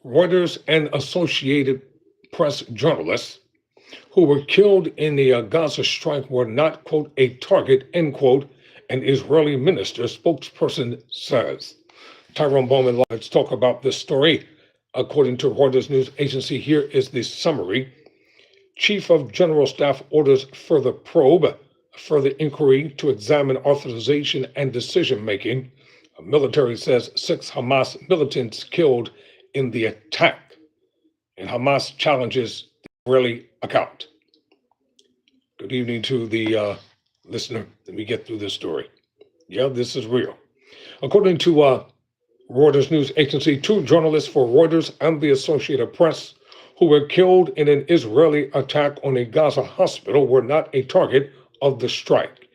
Reuters and Associated Press journalists who were killed in the Gaza strike were not, quote, a target, end quote, an Israeli minister spokesperson says. Tyrone Bowman, let's talk about this story. According to Reuters news agency, here is the summary. Chief of General Staff orders further probe, further inquiry to examine authorization and decision making. Military says 6 Hamas militants killed in the attack, and Hamas challenges the Israeli account. Good evening to the listener. Let me get through this story. Yeah, this is real. According to Reuters news agency, 2 journalists for Reuters and the Associated Press who were killed in an Israeli attack on a Gaza hospital were not a target of the strike.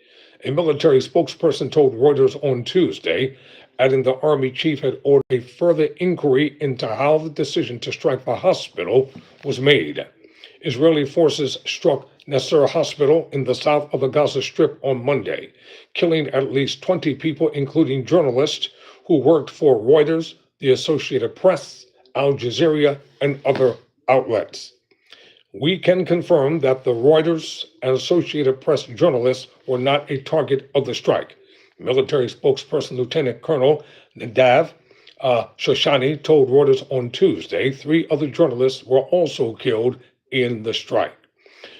A military spokesperson told Reuters on Tuesday, adding the Army chief had ordered a further inquiry into how the decision to strike the hospital was made. Israeli forces struck Nasser Hospital in the south of the Gaza Strip on Monday, killing at least 20 people, including journalists who worked for Reuters, the Associated Press, Al Jazeera, and other outlets. We can confirm that the Reuters and Associated Press journalists were not a target of the strike. Military spokesperson Lieutenant Colonel Nadav Shoshani told Reuters on Tuesday 3 other journalists were also killed in the strike.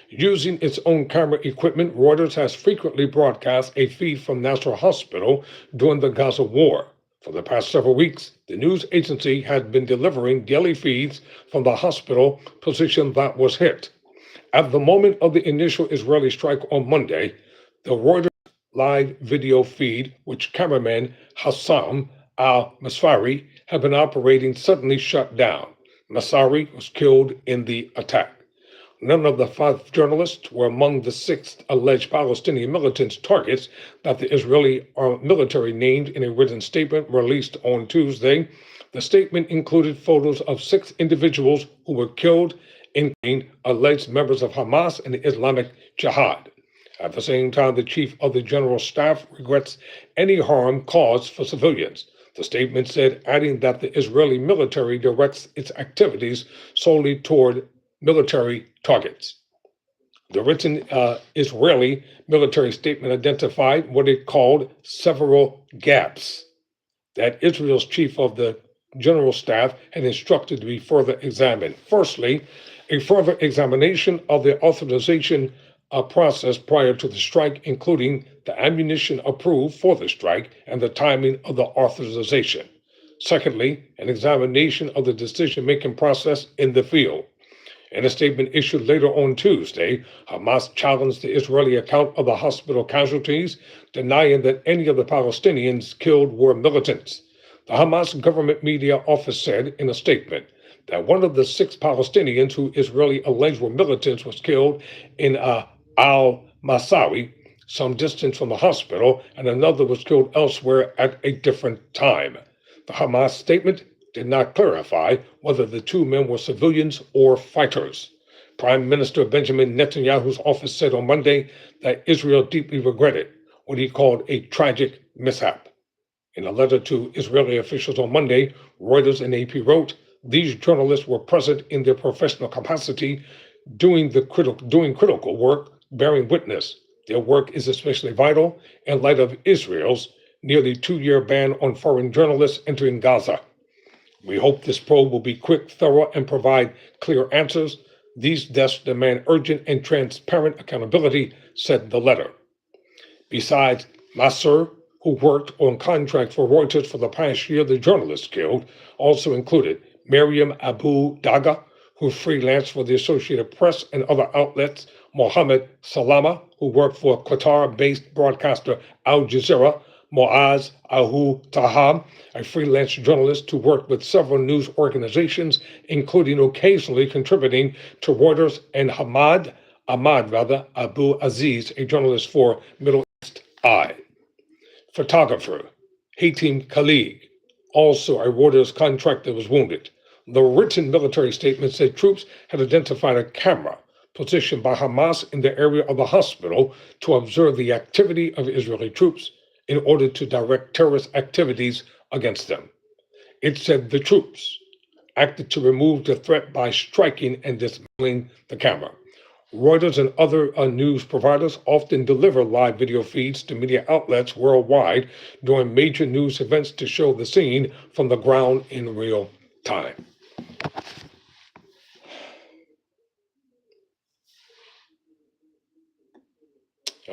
Using its own camera equipment, Reuters has frequently broadcast a feed from Nasser Hospital during the Gaza war. For the past several weeks, the news agency had been delivering daily feeds from the hospital position that was hit. At the moment of the initial Israeli strike on Monday, the Reuters live video feed, which cameraman Hassam al-Masfari had been operating, suddenly shut down. Masari was killed in the attack. None of the 5 journalists were among the 6 alleged Palestinian militants' targets that the Israeli military named in a written statement released on Tuesday. The statement included photos of 6 individuals who were killed, including alleged members of Hamas and the Islamic Jihad. At the same time, the chief of the general staff regrets any harm caused for civilians. The statement said, adding that the Israeli military directs its activities solely toward military targets. The written Israeli military statement identified what it called several gaps that Israel's chief of the general staff had instructed to be further examined. Firstly, a further examination of the authorization process prior to the strike, including the ammunition approved for the strike and the timing of the authorization. Secondly, an examination of the decision-making process in the field. In a statement issued later on Tuesday, Hamas challenged the Israeli account of the hospital casualties, denying that any of the Palestinians killed were militants. The Hamas government media office said in a statement that one of the 6 Palestinians who Israeli alleged were militants was killed in al-Masawi, some distance from the hospital, and another was killed elsewhere at a different time. The Hamas statement did not clarify whether the 2 men were civilians or fighters. Prime Minister Benjamin Netanyahu's office said on Monday that Israel deeply regretted what he called a tragic mishap. In a letter to Israeli officials on Monday, Reuters and AP wrote, these journalists were present in their professional capacity, doing critical work, bearing witness. Their work is especially vital in light of Israel's nearly 2-year ban on foreign journalists entering Gaza. We hope this probe will be quick, thorough, and provide clear answers. These deaths demand urgent and transparent accountability, said the letter. Besides Nasser, who worked on contract for Reuters for the past year, the journalists killed also included Miriam Abu Daga, who freelanced for the Associated Press and other outlets, Mohammed Salama, who worked for Qatar-based broadcaster Al Jazeera, Moaz Ahu Taham, a freelance journalist who worked with several news organizations, including occasionally contributing to Reuters, and Ahmad Abu Aziz, a journalist for Middle East Eye. Photographer Hatim Khalid, also a Reuters contractor, was wounded. The written military statement said troops had identified a camera positioned by Hamas in the area of the hospital to observe the activity of Israeli troops in order to direct terrorist activities against them. It said the troops acted to remove the threat by striking and dismantling the camera. Reuters and other news providers often deliver live video feeds to media outlets worldwide during major news events to show the scene from the ground in real time.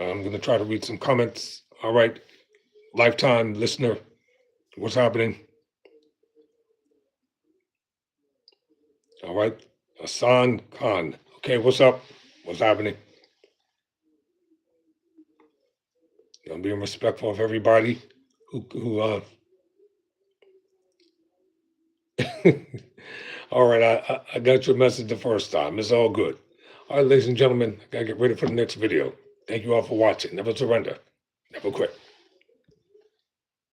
I'm going to try to read some comments. All right, lifetime listener, what's happening? All right, Hassan Khan. Okay, what's up? What's happening? I'm being respectful of everybody who all right, I got your message the first time. It's all good. All right, ladies and gentlemen, I gotta get ready for the next video. Thank you all for watching. Never surrender. Never quit.